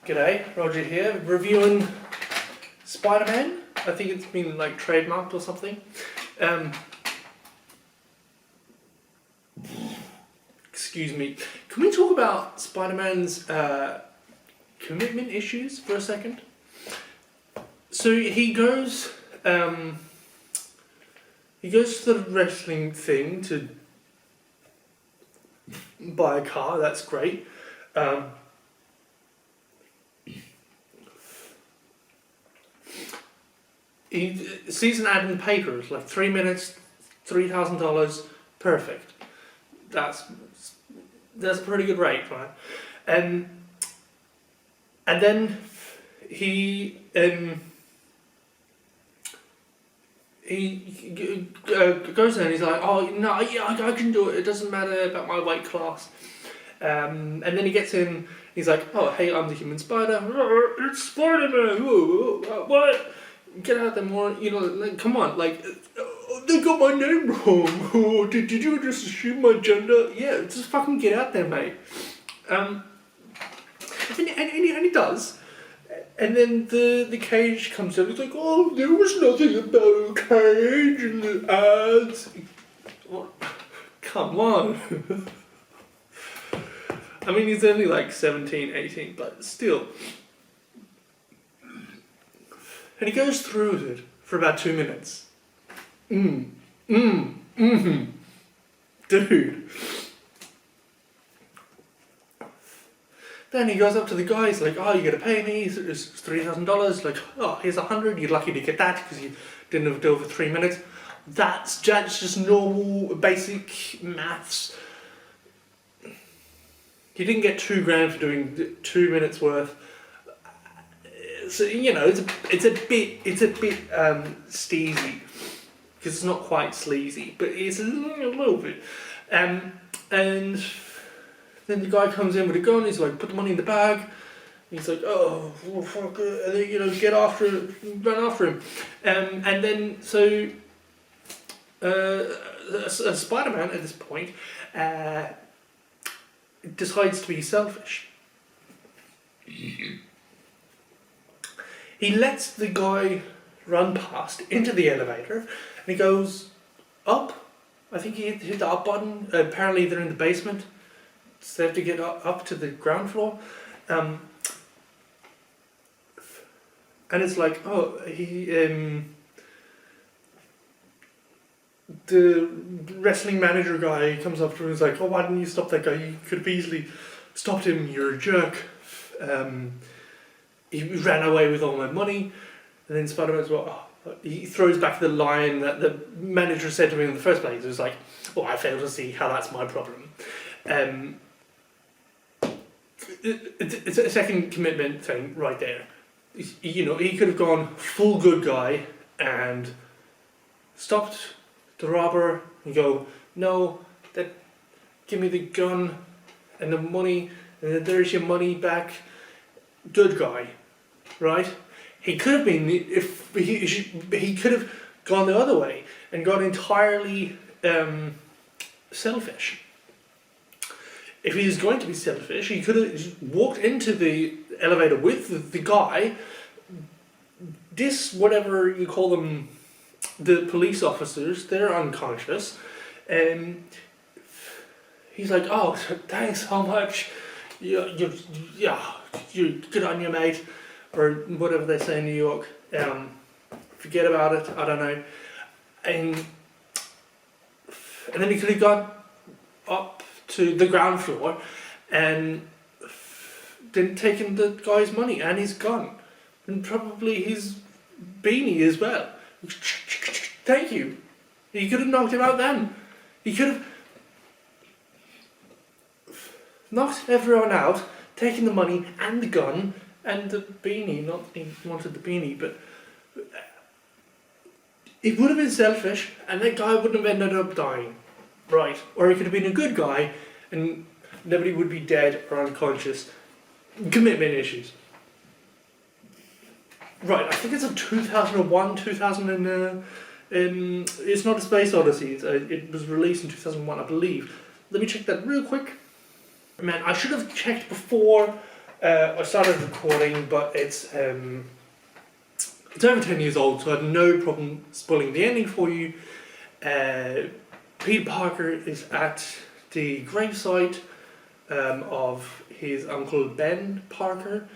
G'day, Roger here, reviewing Spiderman. I think it's been like trademarked or something. Excuse me. Can we talk about Spiderman's commitment issues for a second? So he goes to the wrestling thing to buy a car. That's great. He sees an ad in the paper. It's like 3 minutes, $3,000, perfect. That's a pretty good rate, right? And then he goes there and he's like, oh no, yeah, I can do it. It doesn't matter about my weight class. And then he gets in. He's like, oh hey, I'm the human spider. It's Spiderman. What? Get out there more. You know, like, come on, like. They got my name wrong. Oh, did you just assume my gender? Yeah, just fucking get out there, mate. And he does. And then the cage comes out. He's like, oh, there was nothing about a cage in the ads. What? Come on. I mean, he's only like 17, 18, but still. And he goes through it for about 2 minutes. Dude. Then he goes up to the guy, he's like, oh, you gotta pay me, it's $3,000, like, oh, here's 100, you're lucky to get that because you didn't have to do it for 3 minutes. That's just normal, basic maths. You didn't get $2,000 for doing 2 minutes worth. So, you know, it's a bit steezy. Because it's not quite sleazy, but it's a little bit. And then the guy comes in with a gun, he's like, put the money in the bag. He's like, oh, fuck it. And then, you know, get after it, run after him. And then, so, Spider-Man at this point decides to be selfish. He lets the guy run past into the elevator. And he goes up. I think he hit the up button. Apparently they're in the basement. So they have to get up to the ground floor. And it's like, oh, the wrestling manager guy comes up to him and is like, oh, why didn't you stop that guy? You could have easily stopped him. You're a jerk. He ran away with all my money. And then Spider-Man's like, oh. He throws back the line that the manager said to him in the first place. It was like, oh, I fail to see how that's my problem. It's a second commitment thing right there. You know, he could have gone full good guy and stopped the robber and go, no, give me the gun and the money, and then there's your money back. Good guy, right? He could have been, if he could have gone the other way and got entirely selfish. If he was going to be selfish, he could have walked into the elevator with the guy, whatever you call them, the police officers, they're unconscious, and he's like, oh, thanks so much, you're good on you, mate. Or whatever they say in New York, forget about it, I don't know. And then he could have got up to the ground floor and then taken the guy's money and his gun. And probably his beanie as well. Thank you. He could have knocked him out then. He could have knocked everyone out, taken the money and the gun, and the beanie, not he wanted the beanie, but it would have been selfish and that guy wouldn't have ended up dying, right? Or he could have been a good guy and nobody would be dead or unconscious. Commitment issues. Right, I think it's a 2001, 2000 it's not a Space Odyssey, it was released in 2001, I believe. Let me check that real quick. Man, I should have checked before I started recording, but it's over 10 years old, so I had no problem spoiling the ending for you. Peter Parker is at the gravesite of his uncle Ben Parker,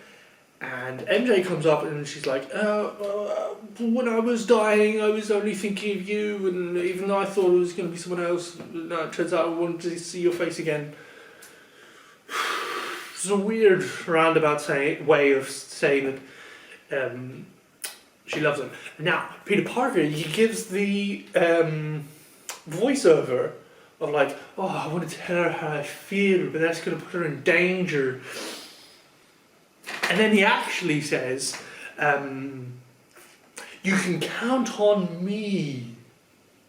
and MJ comes up and she's like, when I was dying, I was only thinking of you, and even though I thought it was going to be someone else, no, it turns out I wanted to see your face again. It's a weird roundabout way of saying that she loves him. Now, Peter Parker, he gives the voiceover of like, oh, I want to tell her how I feel, but that's going to put her in danger. And then he actually says, you can count on me.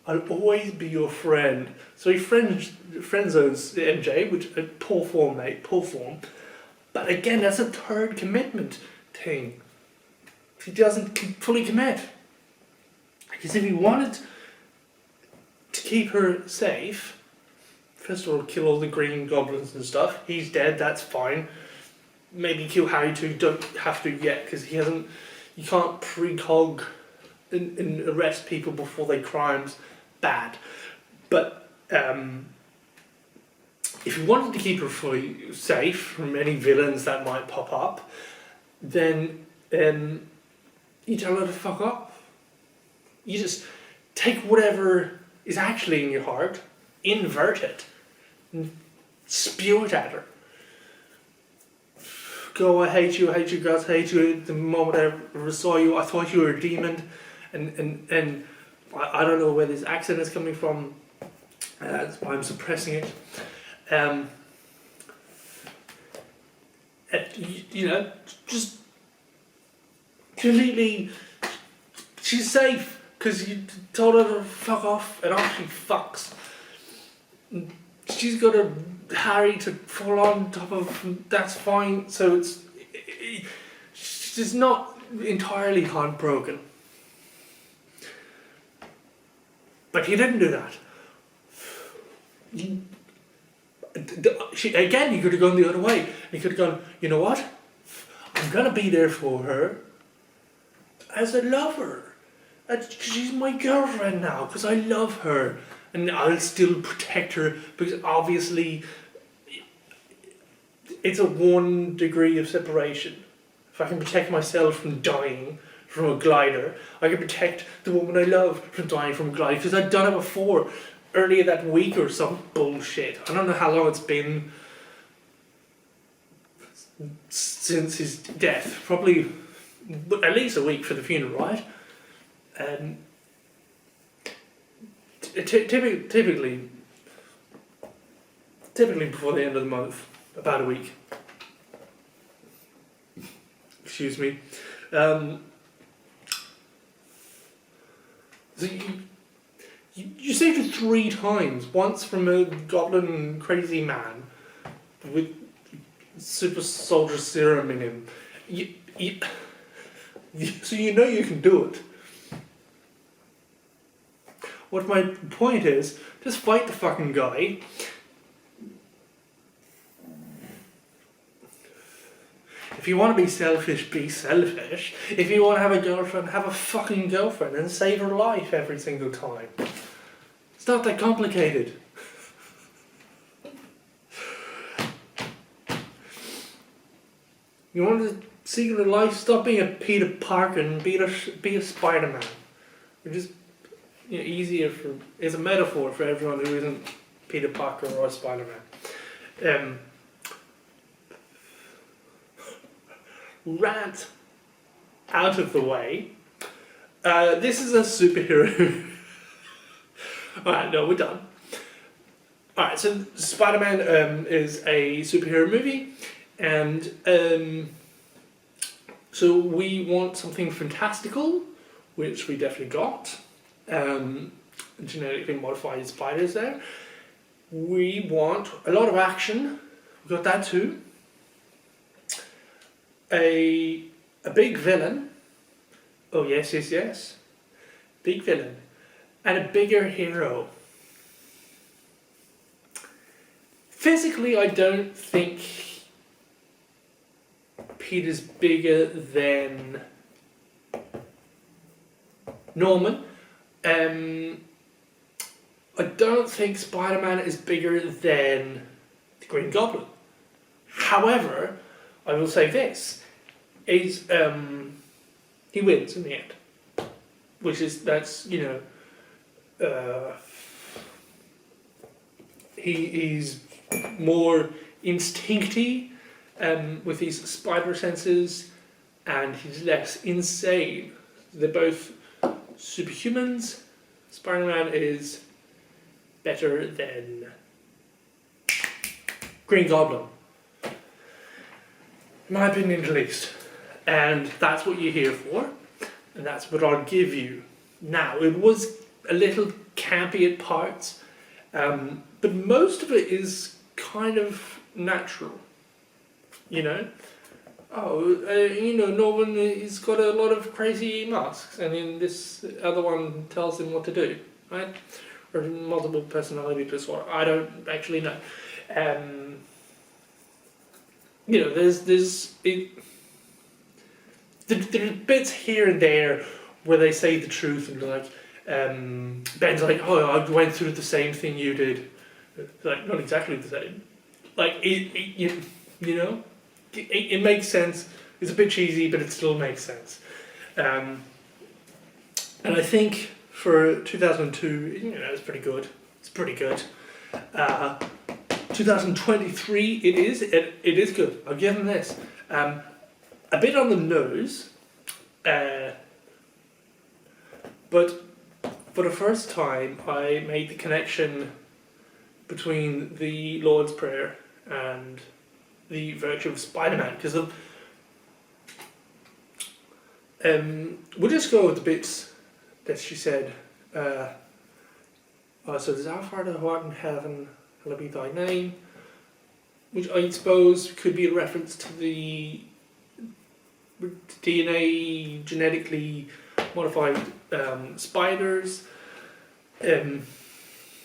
I'll always be your friend. So he friend zones MJ, which poor form, mate, poor form. But again, that's a third commitment thing. He doesn't fully commit. Because if he wanted to keep her safe, first of all, kill all the green goblins and stuff. He's dead, that's fine. Maybe kill Harry too, don't have to yet, because he hasn't. You can't precog and arrest people before they crimes. Bad. But if you wanted to keep her fully safe from any villains that might pop up, then you tell her to fuck up. You just take whatever is actually in your heart, invert it, and spew it at her. Go, I hate you, girls hate you. The moment I ever saw you, I thought you were a demon, and I don't know where this accent is coming from. That's why I'm suppressing it. You know, just completely. She's safe because you told her to fuck off, and off she fucks. She's got a Harry to fall on top of. That's fine. So she's not entirely heartbroken. But he didn't do that. Again, he could have gone the other way. He could have gone, you know what? I'm going to be there for her as a lover. She's my girlfriend now because I love her. And I'll still protect her because obviously it's a 1 degree of separation. If I can protect myself from dying from a glider, I can protect the woman I love from dying from a glider because I've done it before. Earlier that week or some bullshit. I don't know how long it's been since his death. Probably at least a week for the funeral, right? Typically before the end of the month, about a week. Excuse me. So you saved it 3 times. Once from a goblin crazy man with super soldier serum in him. So you know you can do it. What my point is, just fight the fucking guy. If you want to be selfish, be selfish. If you want to have a girlfriend, have a fucking girlfriend and save her life every single time. It's not that complicated. You want to secret of life? Stop being a Peter Parker and be a Spiderman. You're just easier for. It's a metaphor for everyone who isn't Peter Parker or Spiderman. Rant out of the way. This is a superhero. Alright, no, we're done. Alright, so Spider-Man is a superhero movie, and so we want something fantastical, which we definitely got. Genetically modified spiders there. We want a lot of action. We got that too. A big villain. Oh yes. Big villain. And a bigger hero. Physically, I don't think Peter's bigger than Norman. I don't think Spider-Man is bigger than the Green Goblin. However, I will say this, is he wins in the end. He's more instincty with his spider senses, and he's less insane. They're both superhumans. Spider-Man is better than Green Goblin, in my opinion at least. And that's what you're here for, and that's what I'll give you. Now, it was a little campy at parts, but most of it is kind of natural, you know? Norman, he's got a lot of crazy masks, and then this other one tells him what to do, right? Or multiple personality disorder, I don't actually know. There's bits here and there where they say the truth, and like, Ben's like, oh, I went through the same thing you did. Like, not exactly the same. Like, it makes sense. It's a bit cheesy, but it still makes sense. And I think for 2002, it's pretty good. It's pretty good. 2023, it is good. I'll give them this. A bit on the nose, but for the first time, I made the connection between the Lord's Prayer and the virtue of Spider-Man, because we'll just go with the bits that she said. So there's Our Father who art in heaven, hallowed be thy name, which I suppose could be a reference to the DNA genetically modified spiders, and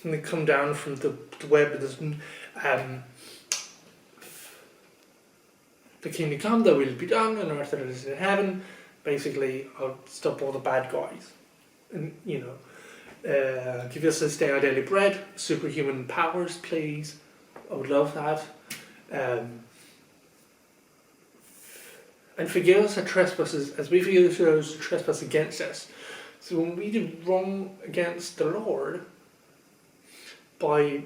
they come down from the web. The kingdom come, thy will be done on earth as it is in heaven. Basically, I'll stop all the bad guys, and give us this day our daily bread. Superhuman powers, please. I would love that. And forgive us our trespasses as we forgive those who trespass against us. So when we do wrong against the Lord, by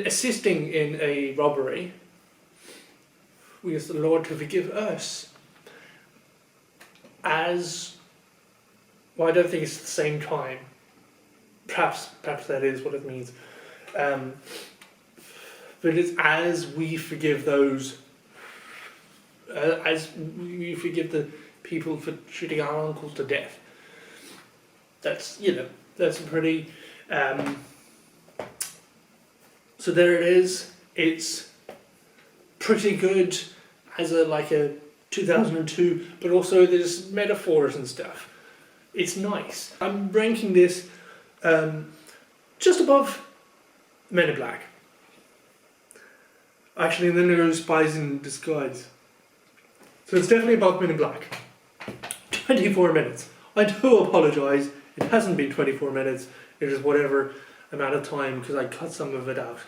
assisting in a robbery, we ask the Lord to forgive us. I don't think it's at the same time. Perhaps that is what it means. But it's as we forgive those, as we forgive the people for shooting our uncles to death. That's a pretty. So there it is. It's pretty good as a 2002, but also there's metaphors and stuff. It's nice. I'm ranking this just above Men in Black. Actually, and then there goes Spies in Disguise. So it's definitely above Men in Black. 24 minutes. I do apologise. It hasn't been 24 minutes. It is whatever amount of time because I cut some of it out.